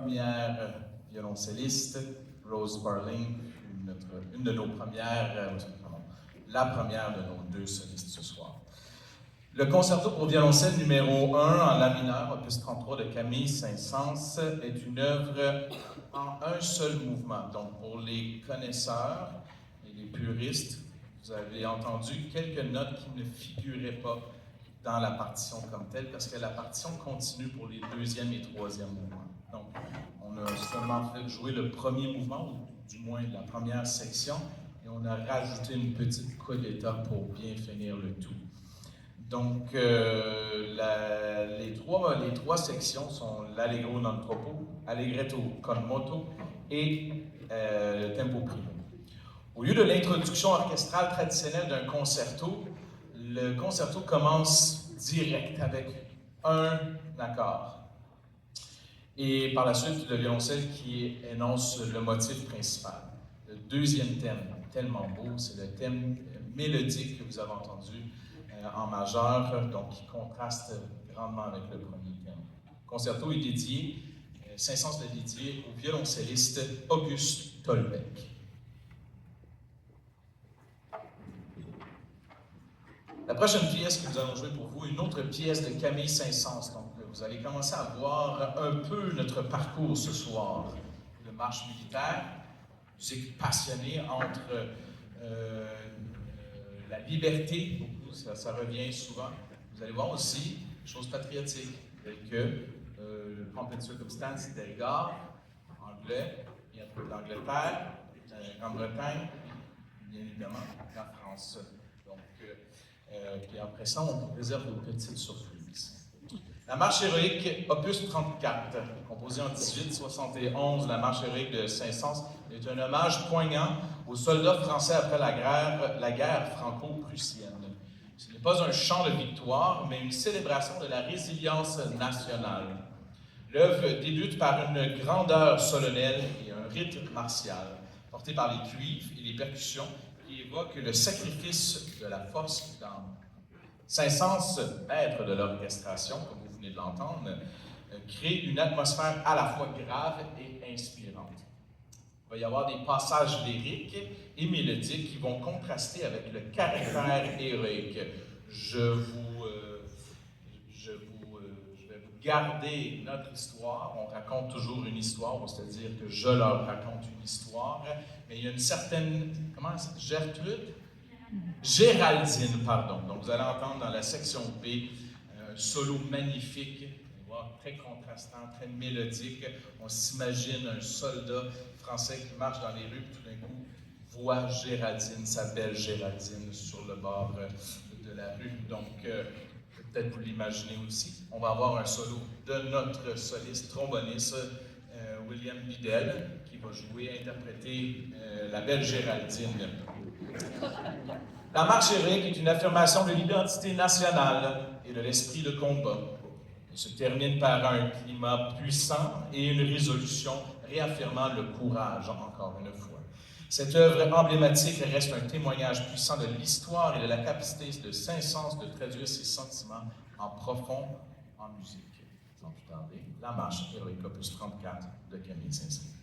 première violoncelliste, Rose Barling, une de nos premières, la première de nos deux solistes ce soir. Le concerto pour violoncelle numéro 1 en la mineur, opus 33 de Camille Saint-Saëns, est une œuvre en un seul mouvement. Donc pour les connaisseurs et les puristes, vous avez entendu quelques notes qui ne figuraient pas dans la partition comme telle, parce que la partition continue pour les deuxième et troisième mouvements. Donc, on a seulement fait jouer le premier mouvement, ou du moins la première section, et on a rajouté une petite codetta pour bien finir le tout. Donc, les trois sections sont l'Allegro non troppo, Allegretto con moto et le tempo primo. Au lieu de l'introduction orchestrale traditionnelle d'un concerto, le concerto commence direct avec un accord. Et par la suite, le violoncelle qui énonce le motif principal. Le deuxième thème, tellement beau, c'est le thème mélodique que vous avez entendu en majeur, donc qui contraste grandement avec le premier thème. Le concerto est dédié, Saint-Saëns l'a dédié au violoncelliste Auguste Tolbeck. La prochaine pièce que nous allons jouer pour vous est une autre pièce de Camille Saint-Saëns. Donc, vous allez commencer à voir un peu notre parcours ce soir. De marche militaire, musique passionnée entre la liberté, beaucoup, ça revient souvent. Vous allez voir aussi des choses patriotiques, telles que le Pomp and Circumstance d'Elgar, anglais, et un peu d'Angleterre, Grande-Bretagne, bien évidemment la France. Donc, puis après ça, on vous réserve une petite surprise. La marche héroïque, opus 34, composée en 1871, la marche héroïque de Saint-Saëns, est un hommage poignant aux soldats français après la guerre franco-prussienne. Ce n'est pas un chant de victoire, mais une célébration de la résilience nationale. L'œuvre débute par une grandeur solennelle et un rythme martial, porté par les cuivres et les percussions, qui évoque le sacrifice de la force d'âme. Saint-Saëns, maître de l'orchestration, comme vous venez de l'entendre, crée une atmosphère à la fois grave et inspirante. Il va y avoir des passages lyriques et mélodiques qui vont contraster avec le caractère héroïque. Je vais vous garder notre histoire. On raconte toujours une histoire, c'est-à-dire que je leur raconte une histoire, mais il y a une certaine, Géraldine, pardon. Donc, vous allez entendre dans la section B un solo magnifique, vous allez voir, très contrastant, très mélodique. On s'imagine un soldat français qui marche dans les rues, puis tout d'un coup, voit Géraldine, sa belle Géraldine, sur le bord de la rue. Donc, peut-être vous l'imaginez aussi. On va avoir un solo de notre soliste tromboniste, William Bidel, qui va jouer, interpréter la belle Géraldine. La marche héroïque est une affirmation de l'identité nationale et de l'esprit de combat. Elle se termine par un climat puissant et une résolution réaffirmant le courage, encore une fois. Cette œuvre emblématique reste un témoignage puissant de l'histoire et de la capacité de Saint-Saëns de traduire ses sentiments en profond en musique. Sans plus tarder, la marche héroïque opus 34 de Camille Saint-Saëns.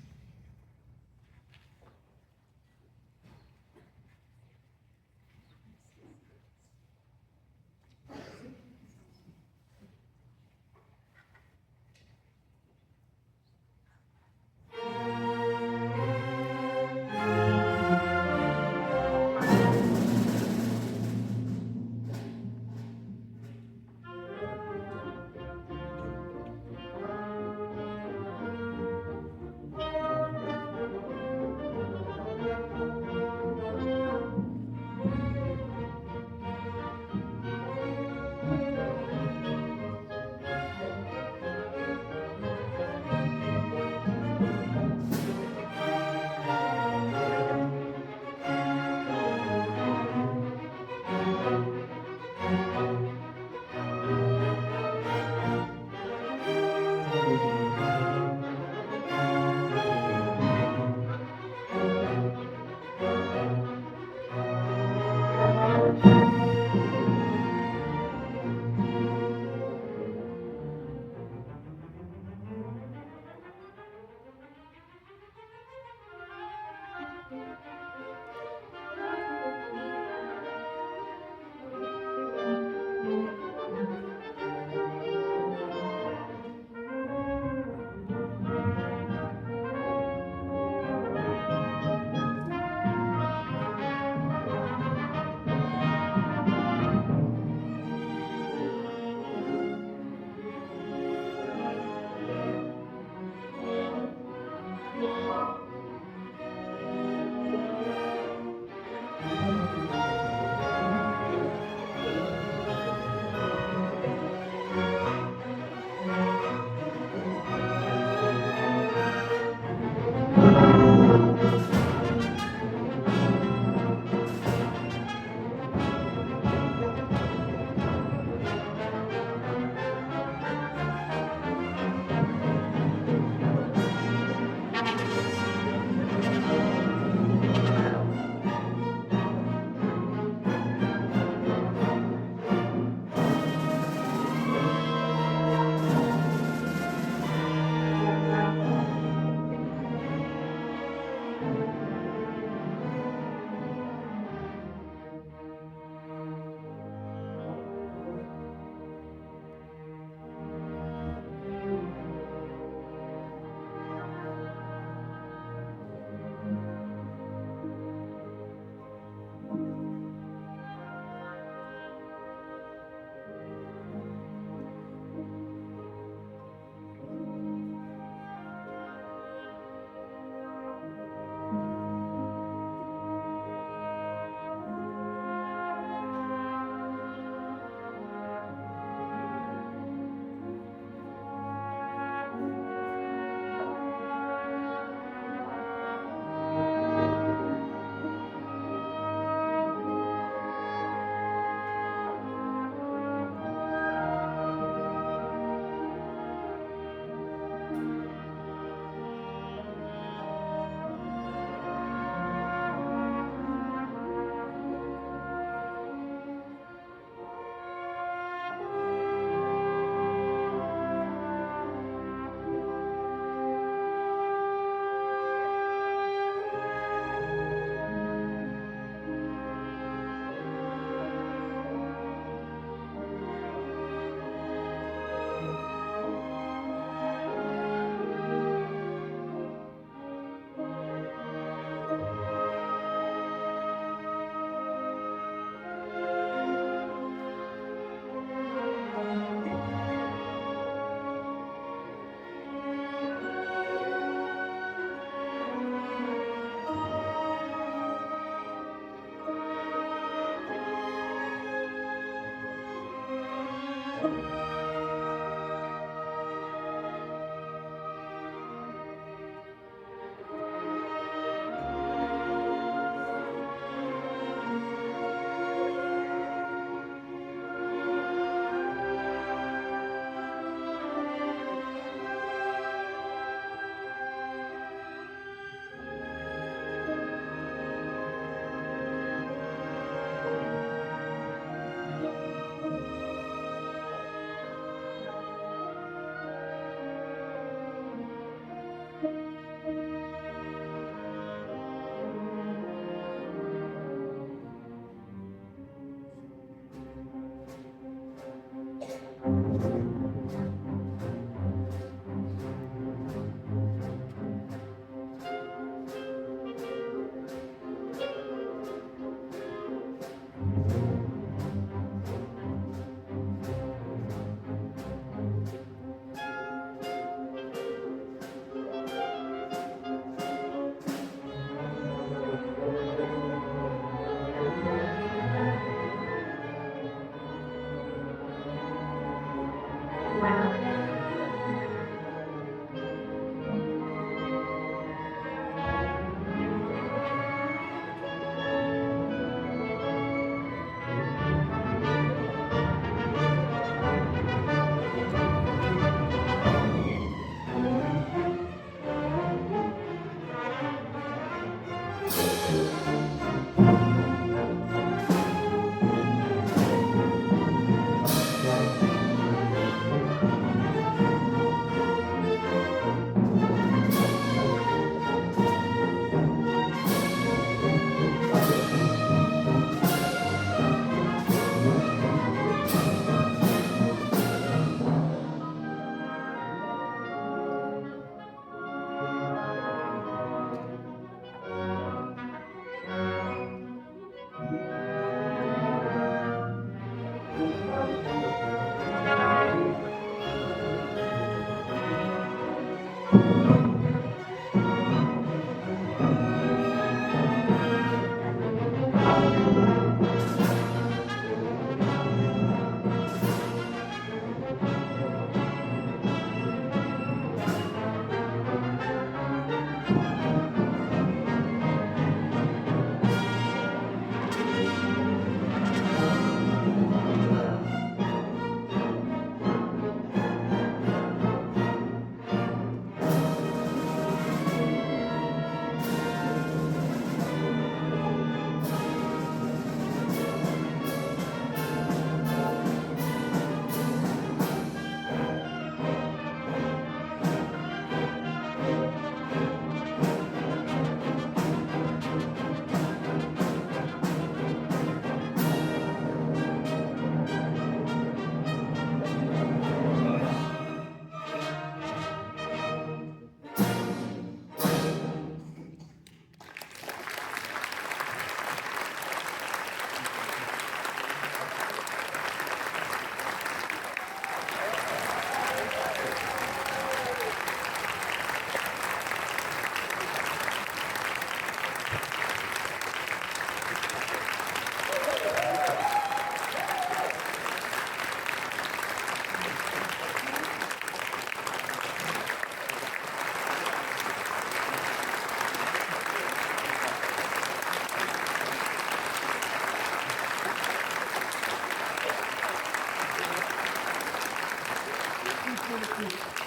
pour le coup.